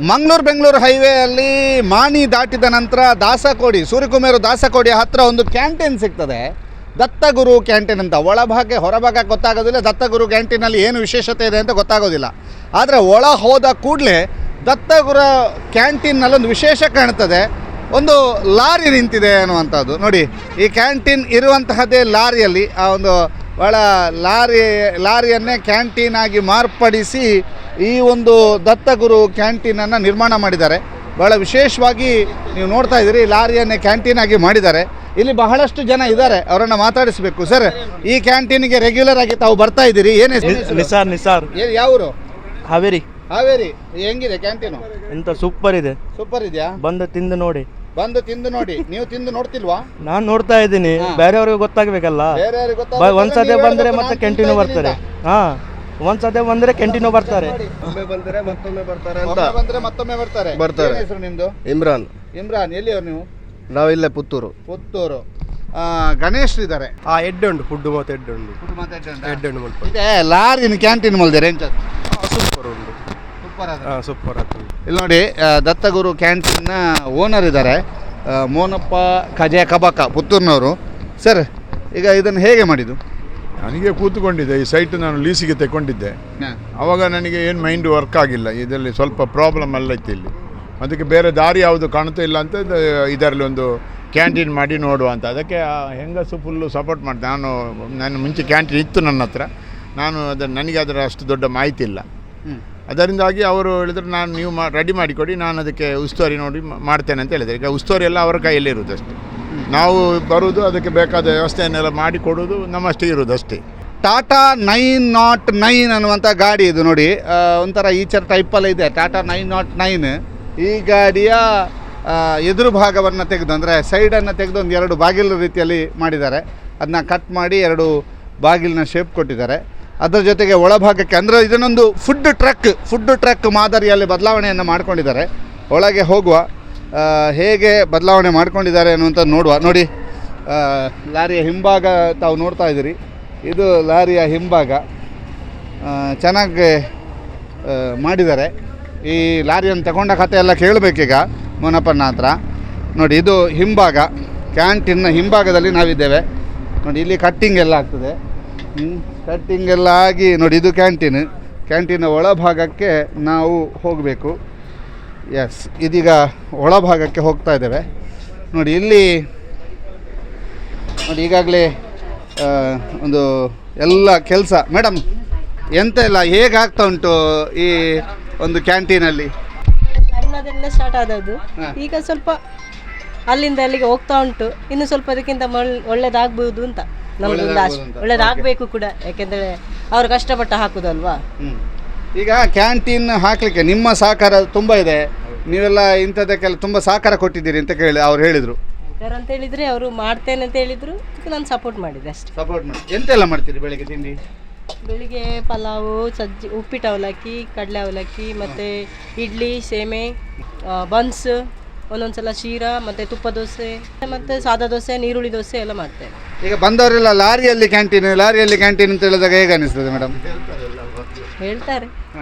ಮಂಗಳೂರು ಬೆಂಗಳೂರು ಹೈವೇಯಲ್ಲಿ ಮಾಣಿ ದಾಟಿದ ನಂತರ ದಾಸಕೋಡಿ ಸೂರ್ಯಕುಮಾರ ದಾಸಕೋಡಿ ಹತ್ತಿರ ಒಂದು ಕ್ಯಾಂಟೀನ್ ಸಿಗ್ತದೆ, ದತ್ತಗುರು ಕ್ಯಾಂಟೀನ್ ಅಂತ. ಒಳಭಾಗ ಹೊರಭಾಗ ಗೊತ್ತಾಗೋದಿಲ್ಲ, ದತ್ತಗುರು ಕ್ಯಾಂಟೀನಲ್ಲಿ ಏನು ವಿಶೇಷತೆ ಇದೆ ಅಂತ ಗೊತ್ತಾಗೋದಿಲ್ಲ. ಆದರೆ ಒಳ ಹೋದ ಕೂಡಲೇ ದತ್ತಗುರು ಕ್ಯಾಂಟೀನ್ನಲ್ಲೊಂದು ವಿಶೇಷ ಕಾಣ್ತದೆ, ಒಂದು ಲಾರಿ ನಿಂತಿದೆ ಅನ್ನುವಂಥದ್ದು. ನೋಡಿ, ಈ ಕ್ಯಾಂಟೀನ್ ಇರುವಂತಹದ್ದೇ ಲಾರಿಯಲ್ಲಿ, ಆ ಒಂದು ಒಳ ಲಾರಿಯನ್ನೇ ಕ್ಯಾಂಟೀನ್ ಆಗಿ ಮಾರ್ಪಡಿಸಿ ಈ ಒಂದು ದತ್ತಗುರು ಕ್ಯಾಂಟೀನನ್ನು ನಿರ್ಮಾಣ ಮಾಡಿದ್ದಾರೆ. ಭಾಳ ವಿಶೇಷವಾಗಿ ನೀವು ನೋಡ್ತಾ ಇದ್ದೀರಿ, ಲಾರಿಯನ್ನೇ ಕ್ಯಾಂಟೀನ್ ಆಗಿ ಮಾಡಿದ್ದಾರೆ. ಇಲ್ಲಿ ಬಹಳಷ್ಟು ಜನ ಇದ್ದಾರೆ, ಅವರನ್ನು ಮಾತಾಡಿಸಬೇಕು. ಸರ್, ಈ ಕ್ಯಾಂಟೀನ್ಗೆ ರೆಗ್ಯುಲರ್ ಆಗಿ ತಾವು ಬರ್ತಾ ಇದ್ದೀರಿ, ಏನೇ? ನಿಸಾರ್ ಯಾವರು? ಹಾವೇರಿ. ಹೆಂಗಿದೆ ಕ್ಯಾಂಟೀನು? ಎಂತ ಸೂಪರ್ ಇದೆ. ಸೂಪರ್ ಇದೆಯಾ? ಬಂದು ತಿಂದು ನೋಡಿ. ನೀವು ತಿಂದು ನೋಡ್ತಿಲ್ವಾ? ನಾನು ನೋಡ್ತಾ ಇದ್ದೀನಿ, ಬೇರೆಯವ್ರಿಗೆ ಗೊತ್ತಾಗಬೇಕಲ್ಲ. ಒಂದ್ಸತಿ ಬಂದ್ರೆ ಮತ್ತೆ ಕಂಟಿನ್ಯೂ ಬರ್ತಾರೆ. ಒಂದ್ಸತಿ ಬಂದ್ರೆ ಕಂಟಿನ್ಯೂ ಬರ್ತಾರೆ. ಮತ್ತೊಮ್ಮೆ ಬರ್ತಾರೆ. ಹೆಸರು ನಿಮ್ದು? ಇಮ್ರಾನ್. ಎಲ್ಲಿಯವರು ನೀವು? ನಾವಿಲ್ಲೇ ಪುತ್ತೂರು. ಗಣೇಶ್ ಇದ್ದಾರೆ. ಎಡ್ಡು ಉಂಟು, ಫುಡ್ ಮತ್ತೆ ಎಡ್ಡು ಉಂಟು. ಲಾರಿನ ಕ್ಯಾಂಟೀನ್ ಮಲ್ದೆ ರೇಂಜ್ ಸೂಪರ್ ಉಂಟು. ಸೂಪರ್ ಆಗ್ತದೆ. ಇಲ್ಲಿ ನೋಡಿ, ದತ್ತಗುರು ಕ್ಯಾಂಟೀನ್ನ ಓನರ್ ಇದ್ದಾರೆ, ಮೋನಪ್ಪ ಖಜೆ ಕಬಕ, ಪುತ್ತೂರಿನವರು. ಸರ್, ಈಗ ಇದನ್ನು ಹೇಗೆ ಮಾಡಿದ್ದು? ನನಗೆ ಕೂತ್ಕೊಂಡಿದ್ದೆ, ಈ ಸೈಟ್ ನಾನು ಲೀಸಿಗೆ ತಗೊಂಡಿದ್ದೆ. ಆವಾಗ ನನಗೆ ಏನು ಮೈಂಡ್ ವರ್ಕ್ ಆಗಿಲ್ಲ, ಇದರಲ್ಲಿ ಸ್ವಲ್ಪ ಪ್ರಾಬ್ಲಮ್ ಎಲ್ಲ ಇತ್ತು ಇಲ್ಲಿ. ಅದಕ್ಕೆ ಬೇರೆ ದಾರಿ ಯಾವುದು ಕಾಣ್ತಾ ಇಲ್ಲ ಅಂತ ಇದರಲ್ಲಿ ಒಂದು ಕ್ಯಾಂಟೀನ್ ಮಾಡಿ ನೋಡುವ ಅಂತ. ಅದಕ್ಕೆ ಹೆಂಗಸು ಫುಲ್ಲು ಸಪೋರ್ಟ್ ಮಾಡಿದೆ. ನಾನು ಮುಂಚೆ ಕ್ಯಾಂಟೀನ್ ಇತ್ತು ನನ್ನ ಹತ್ರ, ನನಗೆ ಅದರ ಅಷ್ಟು ದೊಡ್ಡ ಮಾಹಿತಿ ಇಲ್ಲ. ಅದರಿಂದಾಗಿ ಅವರು ಹೇಳಿದ್ರು, ನೀವು ರೆಡಿ ಮಾಡಿಕೊಡಿ, ನಾನು ಅದಕ್ಕೆ ಉಸ್ತುವಾರಿ ನೋಡಿ ಮಾಡ್ತೇನೆ ಅಂತ ಹೇಳಿದ್ದಾರೆ. ಈಗ ಉಸ್ತುವಾರಿ ಎಲ್ಲ ಅವರ ಕೈಯಲ್ಲೇ ಇರೋದು ಅಷ್ಟೇ. ನಾವು ಬರುವುದು, ಅದಕ್ಕೆ ಬೇಕಾದ ವ್ಯವಸ್ಥೆಯನ್ನೆಲ್ಲ ಮಾಡಿ ಕೊಡೋದು ನಮ್ಮಷ್ಟೇ ಇರೋದು ಅಷ್ಟೇ. ಟಾಟಾ 909 ಅನ್ನುವಂಥ ಗಾಡಿ ಇದು. ನೋಡಿ, ಒಂಥರ ಈಚರ್ ಟೈಪಲ್ಲೇ ಇದೆ, ಟಾಟಾ 909. ಈ ಗಾಡಿಯ ಎದುರು ಭಾಗವನ್ನು ತೆಗೆದು, ಅಂದರೆ ಸೈಡನ್ನು ತೆಗೆದು ಒಂದು 2 ಬಾಗಿಲು ರೀತಿಯಲ್ಲಿ ಮಾಡಿದ್ದಾರೆ. ಅದನ್ನ ಕಟ್ ಮಾಡಿ 2 ಬಾಗಿಲಿನ ಶೇಪ್ ಕೊಟ್ಟಿದ್ದಾರೆ. ಅದರ ಜೊತೆಗೆ ಒಳಭಾಗಕ್ಕೆ, ಅಂದರೆ ಇದನ್ನೊಂದು ಫುಡ್ ಟ್ರಕ್ ಮಾದರಿಯಲ್ಲಿ ಬದಲಾವಣೆಯನ್ನು ಮಾಡ್ಕೊಂಡಿದ್ದಾರೆ. ಒಳಗೆ ಹೋಗುವ ಹೇಗೆ ಬದಲಾವಣೆ ಮಾಡ್ಕೊಂಡಿದ್ದಾರೆ ಅನ್ನುವಂಥ ನೋಡುವ. ನೋಡಿ, ಲಾರಿಯ ಹಿಂಭಾಗ ತಾವು ನೋಡ್ತಾ ಇದ್ದೀರಿ, ಇದು ಲಾರಿಯ ಹಿಂಭಾಗ. ಚೆನ್ನಾಗಿ ಮಾಡಿದ್ದಾರೆ. ಈ ಲಾರಿಯನ್ನು ತಗೊಂಡ ಕಥೆ ಎಲ್ಲ ಕೇಳಬೇಕೀಗ ಮೋನಪ್ಪನ ಹತ್ರ. ನೋಡಿ, ಇದು ಹಿಂಭಾಗ, ಕ್ಯಾಂಟೀನ್ನ ಹಿಂಭಾಗದಲ್ಲಿ ನಾವಿದ್ದೇವೆ. ನೋಡಿ, ಇಲ್ಲಿ ಕಟ್ಟಿಂಗ್ ಎಲ್ಲ ಆಗ್ತದೆ. ಕಟ್ಟಿಂಗ್ ಎಲ್ಲ ಆಗಿ ನೋಡಿ, ಇದು ಕ್ಯಾಂಟೀನ ಒಳಭಾಗಕ್ಕೆ ನಾವು ಹೋಗಬೇಕು. ಎಸ್, ಇದೀಗ ಒಳಭಾಗಕ್ಕೆ ಹೋಗ್ತಾ ಇದ್ದೇವೆ. ನೋಡಿ, ಇಲ್ಲಿ ನೋಡಿ ಈಗಾಗಲೇ ಒಂದು ಎಲ್ಲ ಕೆಲಸ. ಮೇಡಮ್, ಎಂತ ಇಲ್ಲ ಹೇಗಾಗ್ತಾ ಉಂಟು ಈ ಒಂದು ಕ್ಯಾಂಟೀನಲ್ಲಿ? ಸಣ್ಣದೆಲ್ಲ ಸ್ಟಾರ್ಟ್ ಆದದ್ದು, ಈಗ ಸ್ವಲ್ಪ ಅಲ್ಲಿಂದ ಅಲ್ಲಿಗೆ ಹೋಗ್ತಾ ಉಂಟು. ಇನ್ನು ಸ್ವಲ್ಪ ಅದಕ್ಕಿಂತ ಒಳ್ಳೇದಾಗ್ಬೋದು ಅಂತ ನಮ್ದೊಂದು ಆಸೆ. ಒಳ್ಳೇದಾಗಬೇಕು ಕೂಡ, ಯಾಕೆಂದರೆ ಅವರು ಕಷ್ಟಪಟ್ಟು ಹಾಕುದಲ್ವಾ. ಈಗ ಕ್ಯಾಂಟೀನ್ ಹಾಕಲಿಕ್ಕೆ ನಿಮ್ಮ ಸಹಕಾರ ತುಂಬ ಇದೆ, ನೀವೆಲ್ಲ ಇಂಥದ್ದಕ್ಕೆಲ್ಲ ತುಂಬ ಸಹಕಾರ ಕೊಟ್ಟಿದ್ದೀರಿ ಅಂತ ಅವ್ರು ಹೇಳಿದರು. ಅಂತ ಹೇಳಿದರೆ ಅವರು ಮಾಡ್ತೇನೆ ಅಂತ ಹೇಳಿದರು, ನಾನು ಸಪೋರ್ಟ್ ಮಾಡಿದೆ ಅಷ್ಟೇ. ಸಪೋರ್ಟ್ ಮಾಡಿ. ಎಂತೆಲ್ಲ ಮಾಡ್ತೀರಿ ಬೆಳಿಗ್ಗೆ ತಿಂಡಿ? ಬೆಳಿಗ್ಗೆ ಪಲಾವು, ಸಜ್ಜಿ, ಉಪ್ಪಿಟ್ಟು ಅವಲಕ್ಕಿ, ಕಡಲೆ ಅವಲಕ್ಕಿ, ಮತ್ತು ಇಡ್ಲಿ, ಸೇಮೆ, ಬನ್ಸ್, ಒಂದೊಂದ್ಸಲ ಶೀರಾ, ಮತ್ತು ತುಪ್ಪ ದೋಸೆ, ಮತ್ತು ಸಾದಾ ದೋಸೆ, ನೀರುಳ್ಳಿ ದೋಸೆ ಎಲ್ಲ ಮಾಡ್ತೇವೆ. ಈಗ ಬಂದವರೆಲ್ಲ ಲಾರಿಯಲ್ಲಿ ಕ್ಯಾಂಟೀನ್ ಅಂತ ಹೇಳಿದಾಗ ಹೇಗೆ ಅನಿಸ್ತದೆ ಮೇಡಮ್? ಹೇಳ್ತಾರೆ,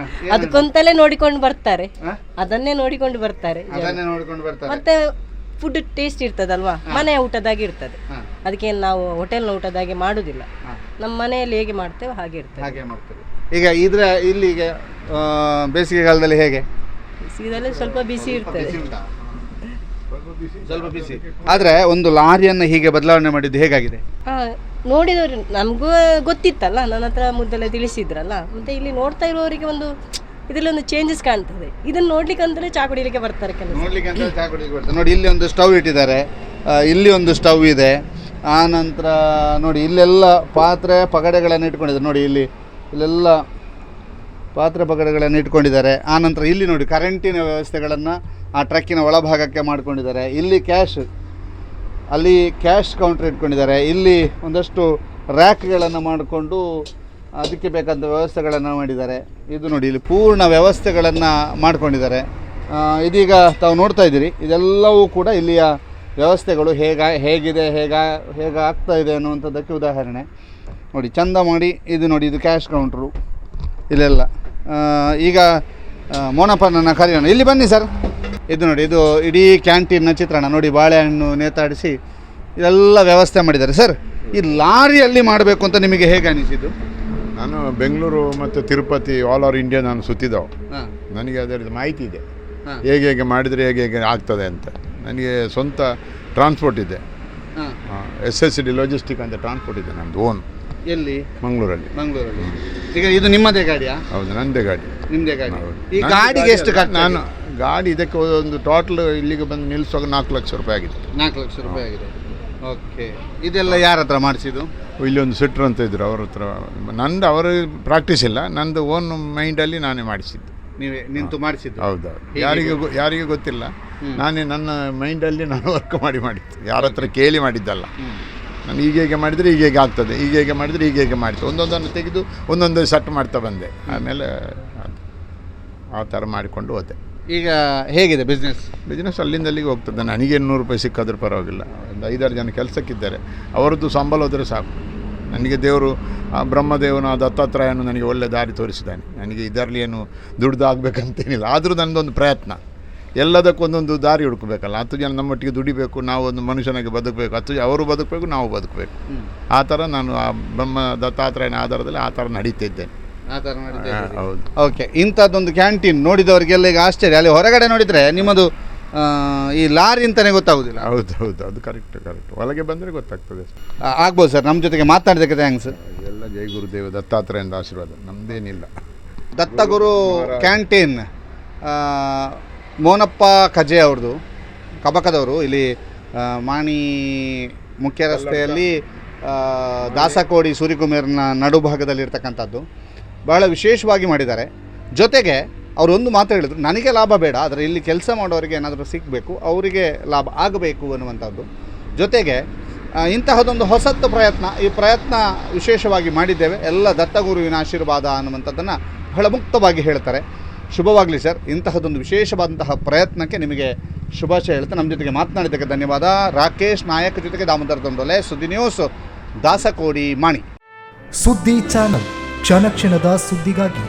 ಅದಕ್ಕೊಂತಲೇ ನೋಡಿಕೊಂಡು ಬರ್ತಾರೆ, ಅದನ್ನೇ ನೋಡಿಕೊಂಡು ಬರ್ತಾರೆ. ಮತ್ತೆ ಫುಡ್ ಟೇಸ್ಟ್ ಇರ್ತದಲ್ವಾ, ಮನೆಯ ಊಟದಾಗಿ ಇರ್ತದೆ. ಅದಕ್ಕೆ ನಾವು ಹೋಟೆಲ್ನ ಊಟದಾಗಿ ಮಾಡುವುದಿಲ್ಲ, ನಮ್ಮ ಮನೆಯಲ್ಲಿ ಹೇಗೆ ಮಾಡ್ತೇವೆ ಹಾಗೆ ಇರ್ತದೆ. ಈಗ ಇಲ್ಲಿ ಈಗ ಬೇಸಿಗೆ ಕಾಲದಲ್ಲಿ ಹೇಗೆ? ಬೇಸಿಗೆದಲ್ಲಿ ಸ್ವಲ್ಪ ಬಿಸಿ ಇರ್ತದೆ. ಸ್ವಲ್ಪ ಬಿಸಿ. ಆದರೆ ಒಂದು ಲಾರಿಯನ್ನು ಹೀಗೆ ಬದಲಾವಣೆ ಮಾಡಿದ್ದು ಹೇಗಾಗಿದೆ? ನೋಡಿದವರು ನಮಗೂ ಗೊತ್ತಿತ್ತಲ್ಲ, ನನ್ನ ಹತ್ರ ಮೊದಲೇ ತಿಳಿಸಿದ್ರಲ್ಲ. ಮತ್ತೆ ಇಲ್ಲಿ ನೋಡ್ತಾ ಇರುವವರಿಗೆ ಒಂದು ಇದರಲ್ಲಿ ಒಂದು ಚೇಂಜಸ್ ಕಾಣ್ತದೆ. ಇದನ್ನು ನೋಡ್ಲಿಕ್ಕೆ ಅಂತಲೇ ಚಾ ಕುಡಿಲಿಕ್ಕೆ ಬರ್ತಾರೆ ಕೆಲವು. ನೋಡಿ, ಇಲ್ಲಿ ಒಂದು ಸ್ಟವ್ ಇಟ್ಟಿದ್ದಾರೆ, ಇಲ್ಲಿ ಒಂದು ಸ್ಟವ್ ಇದೆ. ಆ ನಂತರ ನೋಡಿ, ಇಲ್ಲೆಲ್ಲ ಪಾತ್ರೆ ಪಗಡೆಗಳನ್ನು ಇಟ್ಕೊಂಡಿದ್ದಾರೆ. ನೋಡಿ, ಇಲ್ಲೆಲ್ಲ ಪಾತ್ರೆ ಪಗಡೆಗಳನ್ನು ಇಟ್ಕೊಂಡಿದ್ದಾರೆ. ಆ ನಂತರ ಇಲ್ಲಿ ನೋಡಿ, ಕರೆಂಟಿನ ವ್ಯವಸ್ಥೆಗಳನ್ನು ಆ ಟ್ರಕ್ಕಿನ ಒಳಭಾಗಕ್ಕೆ ಮಾಡ್ಕೊಂಡಿದ್ದಾರೆ. ಇಲ್ಲಿ ಅಲ್ಲಿ ಕ್ಯಾಶ್ ಕೌಂಟರ್ ಇಟ್ಕೊಂಡಿದ್ದಾರೆ. ಇಲ್ಲಿ ಒಂದಷ್ಟು ರ್ಯಾಕ್ಗಳನ್ನು ಮಾಡಿಕೊಂಡು ಅದಕ್ಕೆ ಬೇಕಾದ ವ್ಯವಸ್ಥೆಗಳನ್ನು ಮಾಡಿದ್ದಾರೆ. ಇದು ನೋಡಿ, ಇಲ್ಲಿ ಪೂರ್ಣ ವ್ಯವಸ್ಥೆಗಳನ್ನು ಮಾಡ್ಕೊಂಡಿದ್ದಾರೆ. ಇದೀಗ ತಾವು ನೋಡ್ತಾ ಇದ್ದೀರಿ, ಇದೆಲ್ಲವೂ ಕೂಡ ಇಲ್ಲಿಯ ವ್ಯವಸ್ಥೆಗಳು ಹೇಗೆ ಆಗ್ತಾ ಇದೆ ಅನ್ನುವಂಥದ್ದಕ್ಕೆ ಉದಾಹರಣೆ. ನೋಡಿ, ಚಂದ ಮಾಡಿ. ಇದು ನೋಡಿ, ಇದು ಕ್ಯಾಶ್ ಕೌಂಟ್ರು ಇಲ್ಲೆಲ್ಲ. ಈಗ ಮೋನಪ್ಪನನ್ನು ಕರೆಯೋಣ. ಇಲ್ಲಿ ಬನ್ನಿ ಸರ್. ಇದು ನೋಡಿ, ಇದು ಇಡೀ ಕ್ಯಾಂಟೀನ್ನ ಚಿತ್ರಣ ನೋಡಿ. ಬಾಳೆಹಣ್ಣು ನೇತಾಡಿಸಿ ಇದೆಲ್ಲ ವ್ಯವಸ್ಥೆ ಮಾಡಿದ್ದಾರೆ. ಸರ್, ಈ ಲಾರಿಯಲ್ಲಿ ಮಾಡಬೇಕು ಅಂತ ನಿಮಗೆ ಹೇಗೆ ಅನಿಸಿದ್ದು? ನಾನು ಬೆಂಗಳೂರು ಮತ್ತು ತಿರುಪತಿ ಆಲ್ ಓವರ್ ಇಂಡಿಯಾ ನಾನು ಸುತ್ತಿದ್ದವು. ಹಾಂ, ನನಗೆ ಅದರ ಮಾಹಿತಿ ಇದೆ, ಹಾಂ. ಹೇಗೆ ಮಾಡಿದರೆ ಹೇಗೆ ಆಗ್ತದೆ ಅಂತ. ನನಗೆ ಸ್ವಂತ ಟ್ರಾನ್ಸ್ಪೋರ್ಟ್ ಇದೆ, ಹಾಂ. SSD ಲಾಜಿಸ್ಟಿಕ್ ಅಂತ ಟ್ರಾನ್ಸ್ಪೋರ್ಟ್ ಇದೆ ನಮ್ಮದು ಓನ್, ಎಲ್ಲಿ? ಮಂಗಳೂರಲ್ಲಿ. ಈಗ ಇದು ನಿಮ್ಮದೇ ಗಾಡಿಯಾ? ಹೌದು, ನನ್ನದೇ ಗಾಡಿ. ನಿಮ್ಮದೇ ಗಾಡಿ. ಹೌದು. ಈ ನನ್ನ ಗಾಡಿಗೆ ಎಷ್ಟು ಗಾಡಿ ಖರ್ಚು? ನಾನು ಗಾಡಿ ಇದಕ್ಕೆ ಒಂದು ಟೋಟಲ್ ಇಲ್ಲಿಗೆ ಬಂದು ನಿಲ್ಲಿಸುವಾಗ 4 ಲಕ್ಷ ರೂಪಾಯಿ ಆಗಿದೆ. 4 ಲಕ್ಷ ರೂಪಾಯಿ ಆಗಿದೆ. ಓಕೆ. ಇದೆಲ್ಲ ಯಾರ ಹತ್ರ ಮಾಡಿಸಿದ್ದು? ಇಲ್ಲಿ ಒಂದು ಸಿಟ್ರ್ ಅಂತ ಇದ್ರು, ಅವ್ರ ಹತ್ರ. ನಂದು ಅವರ ಪ್ರಾಕ್ಟೀಸ್ ಇಲ್ಲ, ನಂದು ಓನ್ ಮೈಂಡಲ್ಲಿ ನಾನೇ ಮಾಡಿಸಿದ್ದು. ನೀವೇ ನಿಂತು ಮಾಡಿಸಿದ್ದು? ಹೌದೌದು. ಯಾರಿಗೆ ಗೊತ್ತಿಲ್ಲ, ನಾನೇ ನನ್ನ ಮೈಂಡಲ್ಲಿ ನಾನು ವರ್ಕ್ ಮಾಡಿದ್ದು, ಯಾರ ಹತ್ರ ಕೇಳಿ ಮಾಡಿದ್ದಲ್ಲ. ನಾನು ಹೀಗೆ ಮಾಡಿದರೆ ಹೀಗೆ ಆಗ್ತದೆ, ಹೀಗೆ ಮಾಡಿದರೆ ಹೀಗೆ ಮಾಡಿತು, ಒಂದೊಂದನ್ನು ತೆಗೆದು ಒಂದೊಂದು ಸೆಟ್ ಮಾಡ್ತಾ ಬಂದೆ. ಆಮೇಲೆ ಆ ಥರ ಮಾಡಿಕೊಂಡು ಹೋದೆ. ಈಗ ಹೇಗಿದೆ ಬಿಸ್ನೆಸ್ ಅಲ್ಲಿಂದ ಅಲ್ಲಿಗೆ ಹೋಗ್ತದೆ. ನನಗೆ 100 ರೂಪಾಯಿ ಸಿಕ್ಕಾದ್ರೂ ಪರವಾಗಿಲ್ಲ. ಒಂದು 5-6 ಜನ ಕೆಲಸಕ್ಕಿದ್ದಾರೆ, ಅವರದ್ದು ಸಂಬಳ ಹೋದರೆ ಸಾಕು. ನನಗೆ ದೇವರು, ಆ ಬ್ರಹ್ಮದೇವನ ದತ್ತಾತ್ರೇಯನು ನನಗೆ ಒಳ್ಳೆ ದಾರಿ ತೋರಿಸಿದ್ದಾನೆ. ನನಗೆ ಇದರಲ್ಲಿ ಏನು ದುಡ್ದು ಆಗಬೇಕಂತೇನಿಲ್ಲ, ಆದರೂ ನನ್ನದೊಂದು ಪ್ರಯತ್ನ. ಎಲ್ಲದಕ್ಕೂ ಒಂದೊಂದು ದಾರಿ ಹುಡುಕಬೇಕಲ್ಲ. 10 ಜನ ನಮ್ಮೊಟ್ಟಿಗೆ ದುಡಿಬೇಕು, ನಾವು ಒಂದು ಮನುಷ್ಯನಾಗಿ ಬದುಕಬೇಕು, 10 ಅವರು ಬದುಕಬೇಕು, ನಾವು ಬದುಕಬೇಕು. ಆ ಥರ ನಾನು ಆ ಬ್ರಹ್ಮ ದತ್ತಾತ್ರೇಯನ ಆಧಾರದಲ್ಲಿ ಆ ಥರ ನಡೀತಿದ್ದೇನೆ. ಹೌದು. ಓಕೆ. ಇಂಥದ್ದೊಂದು ಕ್ಯಾಂಟೀನ್ ನೋಡಿದವರಿಗೆಲ್ಲ ಈಗ ಆಶ್ಚರ್ಯ. ಅಲ್ಲಿ ಹೊರಗಡೆ ನೋಡಿದರೆ ನಿಮ್ಮದು ಈ ಲಾರಿ ಅಂತಲೇ ಗೊತ್ತಾಗೋದಿಲ್ಲ. ಹೌದು, ಅದು ಕರೆಕ್ಟ್. ಒಳಗೆ ಬಂದರೆ ಗೊತ್ತಾಗ್ತದೆ. ಆಗ್ಬೋದು ಸರ್. ನಮ್ಮ ಜೊತೆಗೆ ಮಾತಾಡಿದ್ದಕ್ಕೆ ಥ್ಯಾಂಕ್ಸ್. ಎಲ್ಲ ಜೈ ಗುರುದೇವ ದತ್ತಾತ್ರೇಯನ ಆಶೀರ್ವಾದ, ನಮ್ಮದೇನಿಲ್ಲ. ದತ್ತಗುರು ಕ್ಯಾಂಟೀನ್, ಮೋನಪ್ಪ ಕಜೆ ಅವ್ರದ್ದು, ಕಬಕದವರು. ಇಲ್ಲಿ ಮಾಣಿ ಮುಖ್ಯ ರಸ್ತೆಯಲ್ಲಿ ದಾಸಕೋಡಿ ಸೂರ್ಯಕುಮಾರ್ನ ನಡುಭಾಗದಲ್ಲಿರ್ತಕ್ಕಂಥದ್ದು ಬಹಳ ವಿಶೇಷವಾಗಿ ಮಾಡಿದ್ದಾರೆ. ಜೊತೆಗೆ ಅವರೊಂದು ಮಾತು ಹೇಳಿದ್ರು, ನನಗೆ ಲಾಭ ಬೇಡ, ಆದರೆ ಇಲ್ಲಿ ಕೆಲಸ ಮಾಡೋರಿಗೆ ಏನಾದರೂ ಸಿಗಬೇಕು, ಅವರಿಗೆ ಲಾಭ ಆಗಬೇಕು ಅನ್ನುವಂಥದ್ದು. ಜೊತೆಗೆ ಇಂತಹದೊಂದು ಹೊಸತ್ತು ಪ್ರಯತ್ನ, ಈ ಪ್ರಯತ್ನ ವಿಶೇಷವಾಗಿ ಮಾಡಿದ್ದೇವೆ, ಎಲ್ಲ ದತ್ತಗುರುವಿನ ಆಶೀರ್ವಾದ ಅನ್ನುವಂಥದ್ದನ್ನು ಬಹಳ ಮುಕ್ತವಾಗಿ ಹೇಳ್ತಾರೆ. ಶುಭವಾಗಲಿ ಸರ್. ಇಂತಹದೊಂದು ವಿಶೇಷವಾದಂತಹ ಪ್ರಯತ್ನಕ್ಕೆ ನಿಮಗೆ ಶುಭಾಶಯ ಹೇಳ್ತಾ ನಮ್ಮ ಜೊತೆಗೆ ಮಾತನಾಡಿದ್ದಕ್ಕೆ ಧನ್ಯವಾದ. ರಾಕೇಶ್ ನಾಯಕ್ ಜೊತೆಗೆ ದಾಮೋದರ ದೊಂಡೋಲೆ, ಸುದ್ದಿ ನ್ಯೂಸ್, ದಾಸಕೋಡಿ, ಮಾಣಿ. ಸುದ್ದಿ ಚಾನಲ್, ಕ್ಷಣ ಕ್ಷಣದ ಸುದ್ದಿಗಾಗಿ.